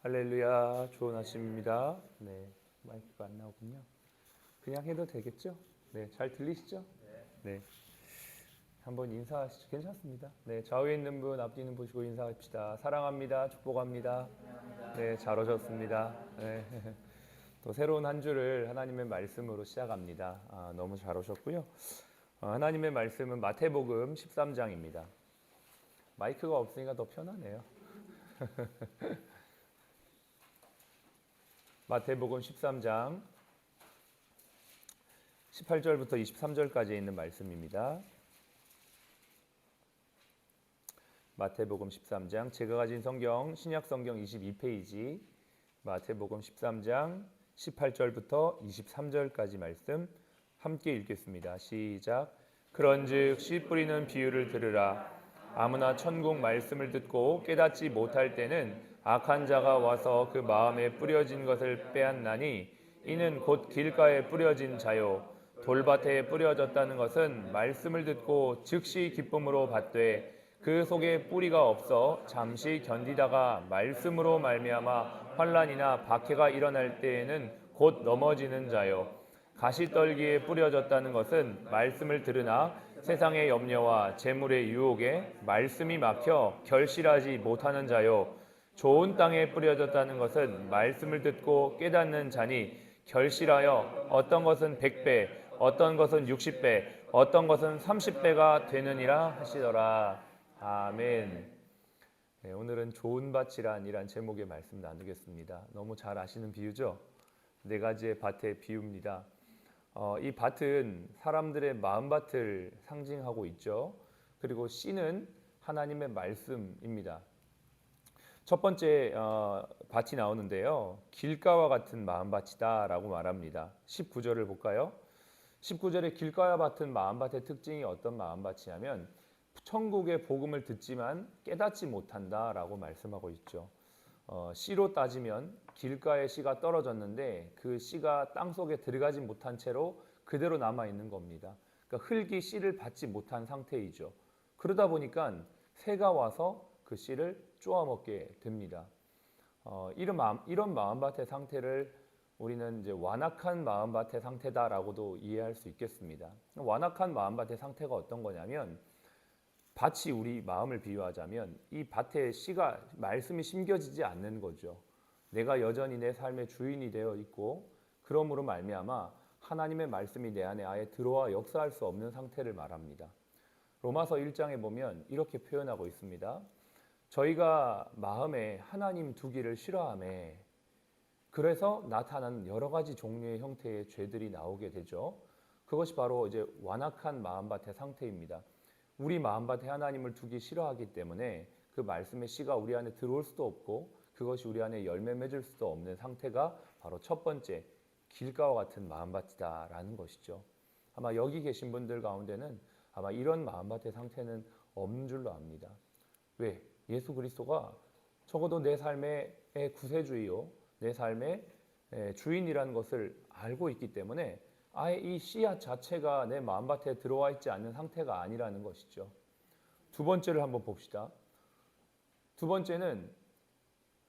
할렐루야, 좋은 아침입니다. 네, 마이크가 안 나오군요. 그냥 해도 되겠죠? 네, 잘 들리시죠? 네, 한번 인사하시죠. 괜찮습니다. 네, 좌우에 있는 분, 앞뒤 있는 보시고 인사합시다. 사랑합니다. 축복합니다. 네, 잘 오셨습니다. 네, 또 새로운 한 주를 하나님의 말씀으로 시작합니다. 너무 잘 오셨고요. 하나님의 말씀은 마태복음 13장입니다. 마이크가 없으니까 더 편하네요. 마태복음 13장 18절부터 23절까지 있는 말씀입니다. 마태복음 13장, 제가 가진 성경 신약 성경 22페이지, 마태복음 13장 18절부터 23절까지 말씀 함께 읽겠습니다. 시작. 그런즉 씨 뿌리는 비유를 들으라. 아무나 천국 말씀을 듣고 깨닫지 못할 때는 악한 자가 와서 그 마음에 뿌려진 것을 빼앗나니, 이는 곧 길가에 뿌려진 자요 돌밭에 뿌려졌다는 것은 말씀을 듣고 즉시 기쁨으로 받되 그 속에 뿌리가 없어 잠시 견디다가 말씀으로 말미암아 환난이나 박해가 일어날 때에는 곧 넘어지는 자요 가시떨기에 뿌려졌다는 것은 말씀을 들으나 세상의 염려와 재물의 유혹에 말씀이 막혀 결실하지 못하는 자요 좋은 땅에 뿌려졌다는 것은 말씀을 듣고 깨닫는 자니 결실하여 어떤 것은 100배, 어떤 것은 60배, 어떤 것은 30배가 되느니라 하시더라. 아멘. 네, 오늘은 좋은 밭이란 제목의 말씀 나누겠습니다. 너무 잘 아시는 비유죠? 네 가지의 밭의 비유입니다. 이 밭은 사람들의 마음밭을 상징하고 있죠. 그리고 씨는 하나님의 말씀입니다. 첫 번째 밭이 나오는데요. 길가와 같은 마음밭이다 라고 말합니다. 19절을 볼까요? 19절에 길가와 같은 마음밭의 특징이 어떤 마음밭이냐면 천국의 복음을 듣지만 깨닫지 못한다 라고 말씀하고 있죠. 씨로 따지면 길가에 씨가 떨어졌는데 그 씨가 땅속에 들어가지 못한 채로 그대로 남아있는 겁니다. 그러니까 흙이 씨를 받지 못한 상태이죠. 그러다 보니까 새가 와서 그 씨를 쪼아먹게 됩니다. 이런 마음밭의 상태를 우리는 이제 완악한 마음밭의 상태다라고도 이해할 수 있겠습니다. 완악한 마음밭의 상태가 어떤 거냐면 밭이 우리 마음을 비유하자면 이 밭에 씨가 말씀이 심겨지지 않는 거죠. 내가 여전히 내 삶의 주인이 되어 있고 그러므로 말미암아 하나님의 말씀이 내 안에 아예 들어와 역사할 수 없는 상태를 말합니다. 로마서 1장에 보면 이렇게 표현하고 있습니다. 저희가 마음에 하나님 두기를 싫어하며 그래서 나타나는 여러 가지 종류의 형태의 죄들이 나오게 되죠. 그것이 바로 이제 완악한 마음밭의 상태입니다. 우리 마음밭에 하나님을 두기 싫어하기 때문에 그 말씀의 씨가 우리 안에 들어올 수도 없고 그것이 우리 안에 열매 맺을 수도 없는 상태가 바로 첫 번째 길가와 같은 마음밭이다라는 것이죠. 아마 여기 계신 분들 가운데는 아마 이런 마음밭의 상태는 없는 줄로 압니다. 왜? 예수 그리스도가 적어도 내 삶의 구세주이요 내 삶의 주인이라는 것을 알고 있기 때문에 아예 이 씨앗 자체가 내 마음밭에 들어와 있지 않는 상태가 아니라는 것이죠. 두 번째를 한번 봅시다. 두 번째는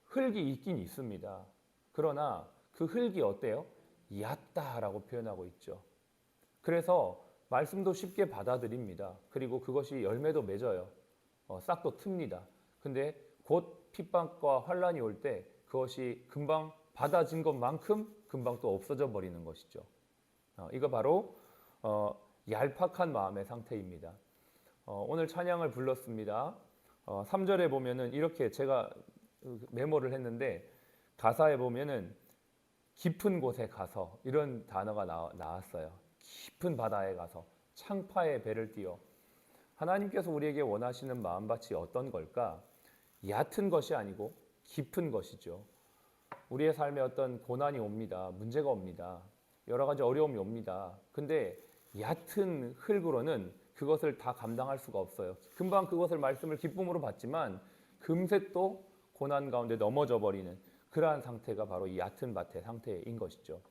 흙이 있긴 있습니다. 그러나 그 흙이 어때요? 얕다라고 표현하고 있죠. 그래서 말씀도 쉽게 받아들입니다. 그리고 그것이 열매도 맺어요. 싹도 틉니다. 근데 곧 핍박과 환란이 올 때 그것이 금방 받아진 것만큼 금방 또 없어져 버리는 것이죠. 이거 바로 얄팍한 마음의 상태입니다. 오늘 찬양을 불렀습니다. 3절에 보면은 이렇게 제가 메모를 했는데 가사에 보면은 깊은 곳에 가서 이런 단어가 나왔어요. 깊은 바다에 가서 창파의 배를 띄워. 하나님께서 우리에게 원하시는 마음밭이 어떤 걸까? 얕은 것이 아니고 깊은 것이죠. 우리의 삶에 어떤 고난이 옵니다. 문제가 옵니다. 여러 가지 어려움이 옵니다. 근데 얕은 흙으로는 그것을 다 감당할 수가 없어요. 금방 그것을 말씀을 기쁨으로 받지만 금세 또 고난 가운데 넘어져 버리는 그러한 상태가 바로 이 얕은 밭의 상태인 것이죠.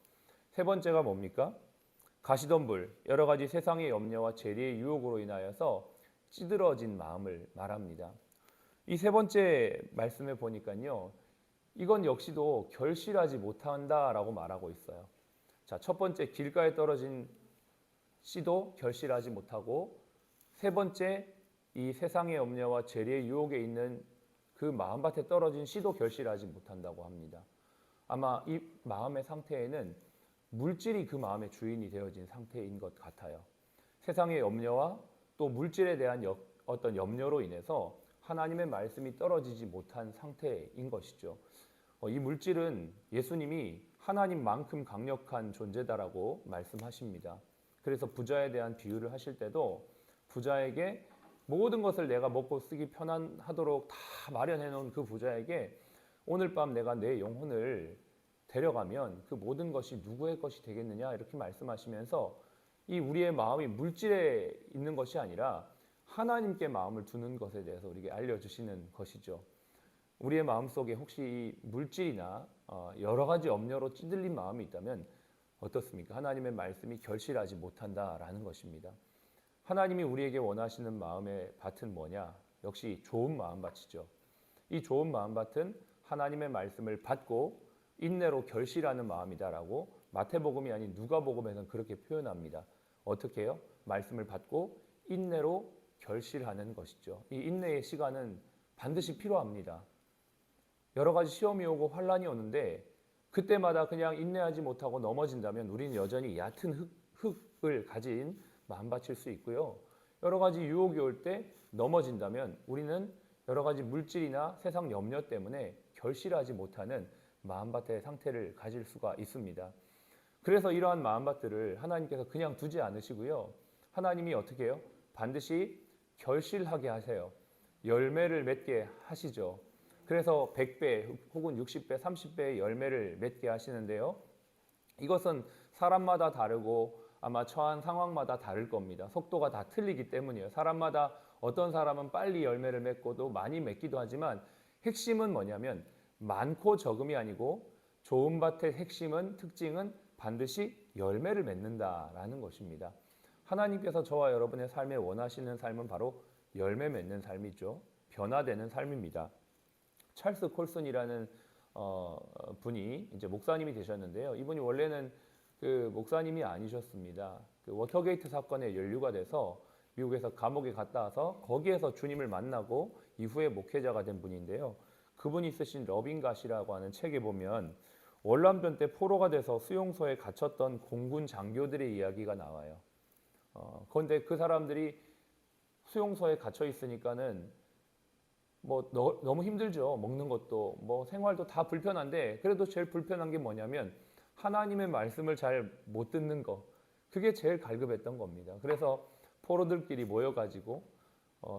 세 번째가 뭡니까? 가시덤불, 여러 가지 세상의 염려와 재리의 유혹으로 인하여서 찌들어진 마음을 말합니다. 이 세 번째 말씀에 보니까요. 이건 역시도 결실하지 못한다라고 말하고 있어요. 자, 첫 번째 길가에 떨어진 씨도 결실하지 못하고, 세 번째 이 세상의 염려와 죄의 유혹에 있는 그 마음밭에 떨어진 씨도 결실하지 못한다고 합니다. 아마 이 마음의 상태에는 물질이 그 마음의 주인이 되어진 상태인 것 같아요. 세상의 염려와 또 물질에 대한 어떤 염려로 인해서 하나님의 말씀이 떨어지지 못한 상태인 것이죠. 이 물질은 예수님이 하나님만큼 강력한 존재다라고 말씀하십니다. 그래서 부자에 대한 비유를 하실 때도 부자에게 모든 것을 내가 먹고 쓰기 편안하도록 다 마련해 놓은 그 부자에게 오늘 밤 내가 내 영혼을 데려가면 그 모든 것이 누구의 것이 되겠느냐 이렇게 말씀하시면서 이 우리의 마음이 물질에 있는 것이 아니라 하나님께 마음을 두는 것에 대해서 우리에게 알려주시는 것이죠. 우리의 마음속에 혹시 물질이나 여러 가지 염려로 찌들린 마음이 있다면 어떻습니까? 하나님의 말씀이 결실하지 못한다라는 것입니다. 하나님이 우리에게 원하시는 마음의 밭은 뭐냐? 역시 좋은 마음밭이죠. 이 좋은 마음밭은 하나님의 말씀을 받고 인내로 결실하는 마음이다라고 마태복음이 아닌 누가복음에서는 그렇게 표현합니다. 어떻게 해요? 말씀을 받고 인내로 결실하는 것이죠. 이 인내의 시간은 반드시 필요합니다. 여러 가지 시험이 오고 환란이 오는데 그때마다 그냥 인내하지 못하고 넘어진다면 우리는 여전히 얕은 흙을 가진 마음밭일 수 있고요. 여러 가지 유혹이 올 때 넘어진다면 우리는 여러 가지 물질이나 세상 염려 때문에 결실하지 못하는 마음밭의 상태를 가질 수가 있습니다. 그래서 이러한 마음밭들을 하나님께서 그냥 두지 않으시고요. 하나님이 어떻게 해요? 반드시 결실하게 하세요. 열매를 맺게 하시죠. 그래서 100배 혹은 60배, 30배의 열매를 맺게 하시는데요. 이것은 사람마다 다르고 아마 처한 상황마다 다를 겁니다. 속도가 다 틀리기 때문이에요. 사람마다 어떤 사람은 빨리 열매를 맺고도 많이 맺기도 하지만 핵심은 뭐냐면 많고 적음이 아니고 좋은 밭의 핵심은 특징은 반드시 열매를 맺는다라는 것입니다. 하나님께서 저와 여러분의 삶에 원하시는 삶은 바로 열매 맺는 삶이죠. 변화되는 삶입니다. 찰스 콜슨이라는 분이 이제 목사님이 되셨는데요. 이분이 원래는 그 목사님이 아니셨습니다. 그 워터게이트 사건에 연루가 돼서 미국에서 감옥에 갔다 와서 거기에서 주님을 만나고 이후에 목회자가 된 분인데요. 그분이 쓰신 러빙갓이라고 하는 책에 보면 월남전 때 포로가 돼서 수용소에 갇혔던 공군 장교들의 이야기가 나와요. 그런데 그 사람들이 수용소에 갇혀 있으니까는 뭐 너무 힘들죠. 먹는 것도 뭐 생활도 다 불편한데 그래도 제일 불편한 게 뭐냐면 하나님의 말씀을 잘 못 듣는 거. 그게 제일 갈급했던 겁니다. 그래서 포로들끼리 모여가지고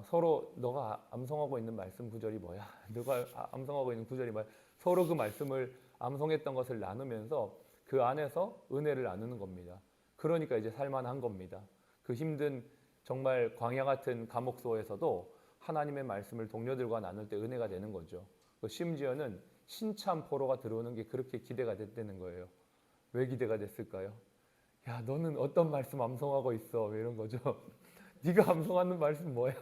서로 너가 암송하고 있는 말씀 구절이 뭐야? 누가 암송하고 있는 구절이 뭐야? 서로 그 말씀을 암송했던 것을 나누면서 그 안에서 은혜를 나누는 겁니다. 그러니까 이제 살만한 겁니다. 그 힘든 정말 광야 같은 감옥소에서도 하나님의 말씀을 동료들과 나눌 때 은혜가 되는 거죠. 심지어는 신참 포로가 들어오는 게 그렇게 기대가 됐다는 거예요. 왜 기대가 됐을까요? 야, 너는 어떤 말씀 암송하고 있어? 이런 거죠. 네가 암송하는 말씀 뭐야?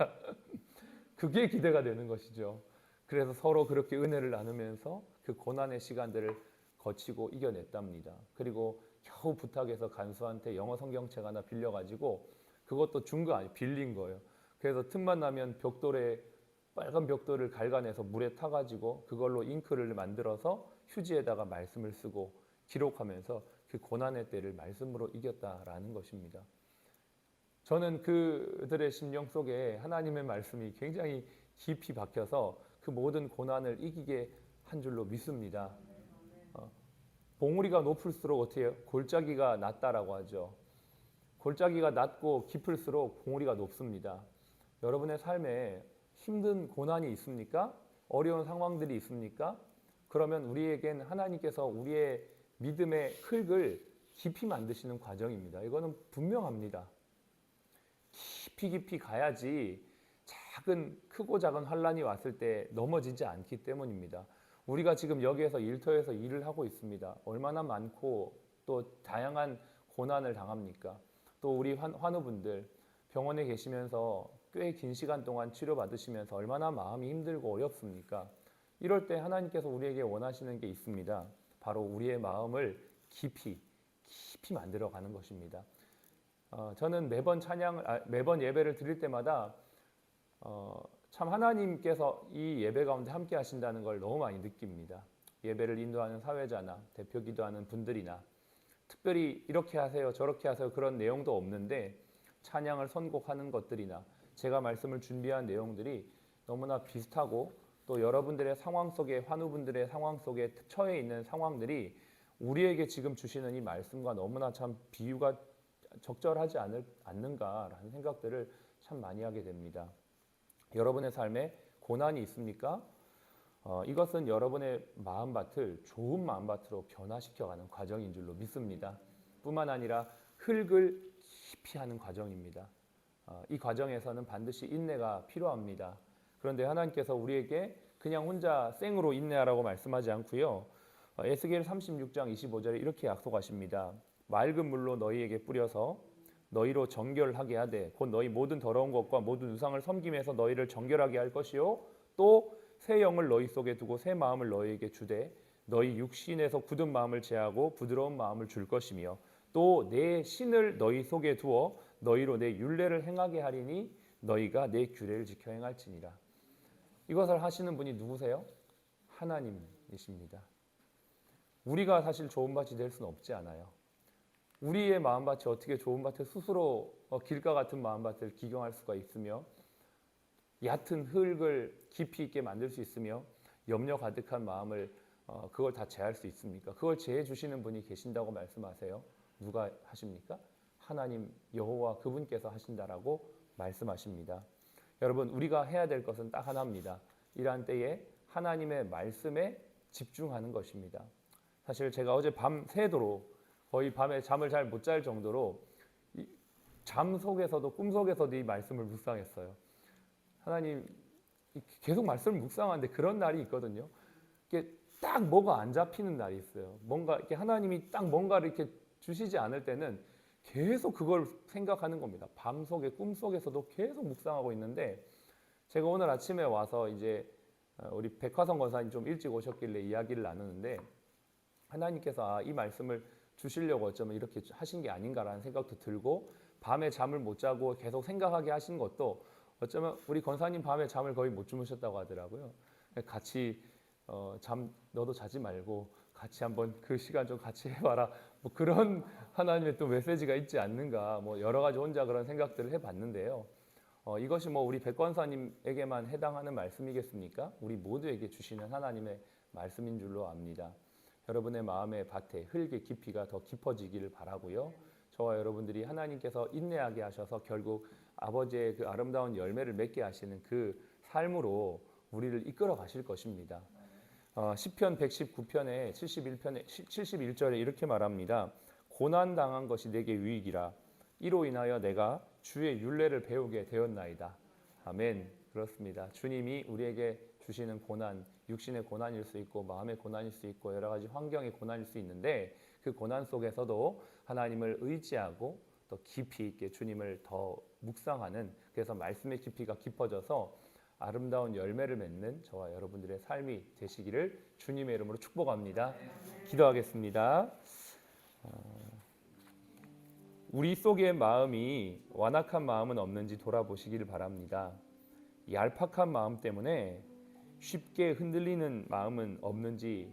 그게 기대가 되는 것이죠. 그래서 서로 그렇게 은혜를 나누면서 그 고난의 시간들을 거치고 이겨냈답니다. 그리고 겨우 부탁해서 간수한테 영어 성경책 하나 빌려가지고 그것도 준 거 아니에요. 빌린 거예요. 그래서 틈만 나면 벽돌에 빨간 벽돌을 갈가내서 물에 타가지고 그걸로 잉크를 만들어서 휴지에다가 말씀을 쓰고 기록하면서 그 고난의 때를 말씀으로 이겼다라는 것입니다. 저는 그들의 심령 속에 하나님의 말씀이 굉장히 깊이 박혀서 그 모든 고난을 이기게 한 줄로 믿습니다. 봉우리가 높을수록 어떻게 해요? 골짜기가 낮다라고 하죠. 골짜기가 낮고 깊을수록 봉우리가 높습니다. 여러분의 삶에 힘든 고난이 있습니까? 어려운 상황들이 있습니까? 그러면 우리에겐 하나님께서 우리의 믿음의 흙을 깊이 만드시는 과정입니다. 이거는 분명합니다. 깊이 가야지 크고 작은 환란이 왔을 때 넘어지지 않기 때문입니다. 우리가 지금 여기에서 일터에서 일을 하고 있습니다. 얼마나 많고 또 다양한 고난을 당합니까? 또 우리 환우분들 병원에 계시면서 꽤 긴 시간 동안 치료받으시면서 얼마나 마음이 힘들고 어렵습니까? 이럴 때 하나님께서 우리에게 원하시는 게 있습니다. 바로 우리의 마음을 깊이 만들어가는 것입니다. 저는 매번 예배를 드릴 때마다 참 하나님께서 이 예배 가운데 함께 하신다는 걸 너무 많이 느낍니다. 예배를 인도하는 사회자나 대표 기도하는 분들이나 특별히 이렇게 하세요 저렇게 하세요 그런 내용도 없는데 찬양을 선곡하는 것들이나 제가 말씀을 준비한 내용들이 너무나 비슷하고 또 여러분들의 상황 속에 환우분들의 상황 속에 처해 있는 상황들이 우리에게 지금 주시는 이 말씀과 너무나 참 비유가 적절하지 않는가라는 생각들을 참 많이 하게 됩니다. 여러분의 삶에 고난이 있습니까? 이것은 여러분의 마음밭을 좋은 마음밭으로 변화시켜가는 과정인 줄로 믿습니다. 뿐만 아니라 흙을 깊이 하는 과정입니다. 이 과정에서는 반드시 인내가 필요합니다. 그런데 하나님께서 우리에게 그냥 혼자 생으로 인내하라고 말씀하지 않고요. 에스겔 36장 25절에 이렇게 약속하십니다. 맑은 물로 너희에게 뿌려서 너희로 정결하게 하되 곧 너희 모든 더러운 것과 모든 우상을 섬김에서 너희를 정결하게 할 것이요 또 새 영을 너희 속에 두고 새 마음을 너희에게 주되 너희 육신에서 굳은 마음을 제하고 부드러운 마음을 줄 것이며 또 내 신을 너희 속에 두어 너희로 내 율례를 행하게 하리니 너희가 내 규례를 지켜 행할지니라. 이것을 하시는 분이 누구세요? 하나님이십니다. 우리가 사실 좋은 밭이 될 수는 없지 않아요. 우리의 마음밭이 어떻게 좋은 밭을 스스로 길가 같은 마음밭을 기경할 수가 있으며 얕은 흙을 깊이 있게 만들 수 있으며 염려 가득한 마음을 그걸 다 제할 수 있습니까? 그걸 제해 주시는 분이 계신다고 말씀하세요. 누가 하십니까? 하나님 여호와 그분께서 하신다라고 말씀하십니다. 여러분 우리가 해야 될 것은 딱 하나입니다. 이러한 때에 하나님의 말씀에 집중하는 것입니다. 사실 제가 어제 밤 새도록 거의 밤에 잠을 잘 못 잘 정도로 잠 속에서도 꿈 속에서도 이 말씀을 묵상했어요. 하나님 계속 말씀을 묵상하는데 그런 날이 있거든요. 이게 딱 뭐가 안 잡히는 날이 있어요. 뭔가 이렇게 하나님이 딱 뭔가를 이렇게 주시지 않을 때는 계속 그걸 생각하는 겁니다. 밤 속에 꿈 속에서도 계속 묵상하고 있는데 제가 오늘 아침에 와서 이제 우리 백화성 권사님 좀 일찍 오셨길래 이야기를 나누는데 하나님께서 이 말씀을 주시려고 어쩌면 이렇게 하신 게 아닌가라는 생각도 들고 밤에 잠을 못 자고 계속 생각하게 하신 것도 어쩌면 우리 권사님 밤에 잠을 거의 못 주무셨다고 하더라고요. 같이 너도 자지 말고 같이 한번 그 시간 좀 같이 해봐라. 뭐 그런 하나님의 또 메시지가 있지 않는가. 뭐 여러 가지 혼자 그런 생각들을 해봤는데요. 이것이 뭐 우리 백 권사님에게만 해당하는 말씀이겠습니까? 우리 모두에게 주시는 하나님의 말씀인 줄로 압니다. 여러분의 마음의 밭에 흙의 깊이가 더 깊어지기를 바라고요. 저와 여러분들이 하나님께서 인내하게 하셔서 결국 아버지의 그 아름다운 열매를 맺게 하시는 그 삶으로 우리를 이끌어 가실 것입니다. 시편 119편에 71절에 이렇게 말합니다. 고난 당한 것이 내게 유익이라 이로 인하여 내가 주의 율례를 배우게 되었나이다. 아멘. 그렇습니다. 주님이 우리에게 주시는 고난, 육신의 고난일 수 있고 마음의 고난일 수 있고 여러 가지 환경의 고난일 수 있는데 그 고난 속에서도 하나님을 의지하고 또 깊이 있게 주님을 더 묵상하는 그래서 말씀의 깊이가 깊어져서 아름다운 열매를 맺는 저와 여러분들의 삶이 되시기를 주님의 이름으로 축복합니다. 기도하겠습니다. 우리 속의 마음이 완악한 마음은 없는지 돌아보시기를 바랍니다. 얄팍한 마음 때문에 쉽게 흔들리는 마음은 없는지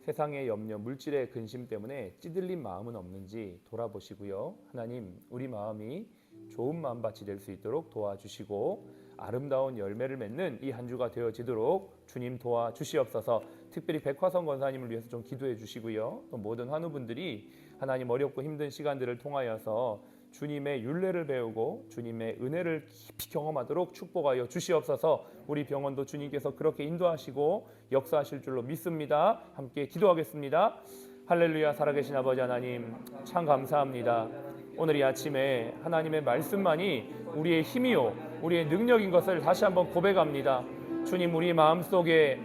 세상의 염려, 물질의 근심 때문에 찌들린 마음은 없는지 돌아보시고요. 하나님, 우리 마음이 좋은 마음밭이 될 수 있도록 도와주시고 아름다운 열매를 맺는 이 한 주가 되어지도록 주님 도와주시옵소서. 특별히 백화성 권사님을 위해서 좀 기도해 주시고요. 또 모든 환우분들이 하나님 어렵고 힘든 시간들을 통하여서 주님의 율례를 배우고 주님의 은혜를 깊이 경험하도록 축복하여 주시옵소서. 우리 병원도 주님께서 그렇게 인도하시고 역사하실 줄로 믿습니다. 함께 기도하겠습니다. 할렐루야. 살아계신 아버지 하나님 참 감사합니다. 오늘 이 아침에 하나님의 말씀만이 우리의 힘이요 우리의 능력인 것을 다시 한번 고백합니다. 주님, 우리 마음속에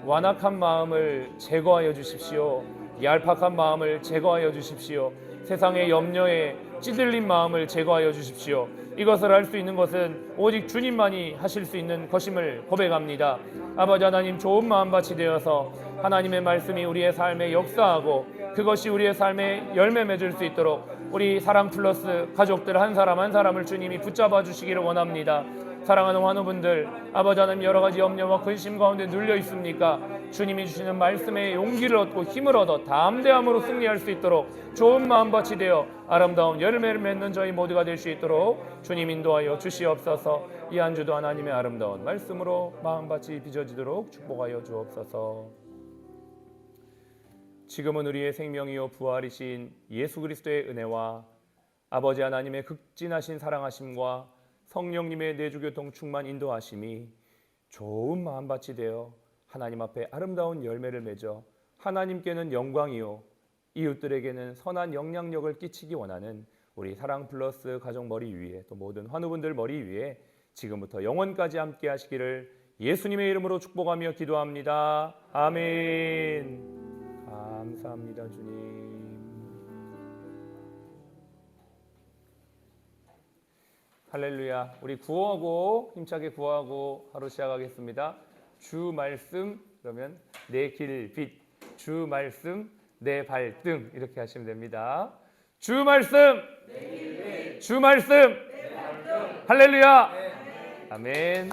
완악한 마음을 제거하여 주십시오. 얄팍한 마음을 제거하여 주십시오. 세상의 염려에 찌들린 마음을 제거하여 주십시오. 이것을 할 수 있는 것은 오직 주님만이 하실 수 있는 것임을 고백합니다. 아버지 하나님, 좋은 마음밭이 되어서 하나님의 말씀이 우리의 삶에 역사하고 그것이 우리의 삶에 열매 맺을 수 있도록 우리 사랑 플러스 가족들 한 사람 한 사람을 주님이 붙잡아 주시기를 원합니다. 사랑하는 환우분들, 아버지 하나님, 여러 가지 염려와 근심 가운데 눌려 있습니까? 주님이 주시는 말씀에 용기를 얻고 힘을 얻어 담대함으로 승리할 수 있도록 좋은 마음밭이 되어 아름다운 열매를 맺는 저희 모두가 될 수 있도록 주님 인도하여 주시옵소서. 이 한 주도 하나님의 아름다운 말씀으로 마음밭이 빚어지도록 축복하여 주옵소서. 지금은 우리의 생명이요 부활이신 예수 그리스도의 은혜와 아버지 하나님의 극진하신 사랑하심과 성령님의 내주교통 충만 인도하심이 좋은 마음밭이 되어 하나님 앞에 아름다운 열매를 맺어 하나님께는 영광이요 이웃들에게는 선한 영향력을 끼치기 원하는 우리 사랑 플러스 가족 머리 위에 또 모든 환우분들 머리 위에 지금부터 영원까지 함께 하시기를 예수님의 이름으로 축복하며 기도합니다. 아멘. 감사합니다, 주님. 할렐루야. 우리 구호하고 힘차게 구호하고 하루 시작하겠습니다. 주 말씀, 그러면 내 길 빛, 주 말씀 내 발등, 이렇게 하시면 됩니다. 주 말씀, 주 말씀, 할렐루야. 아멘.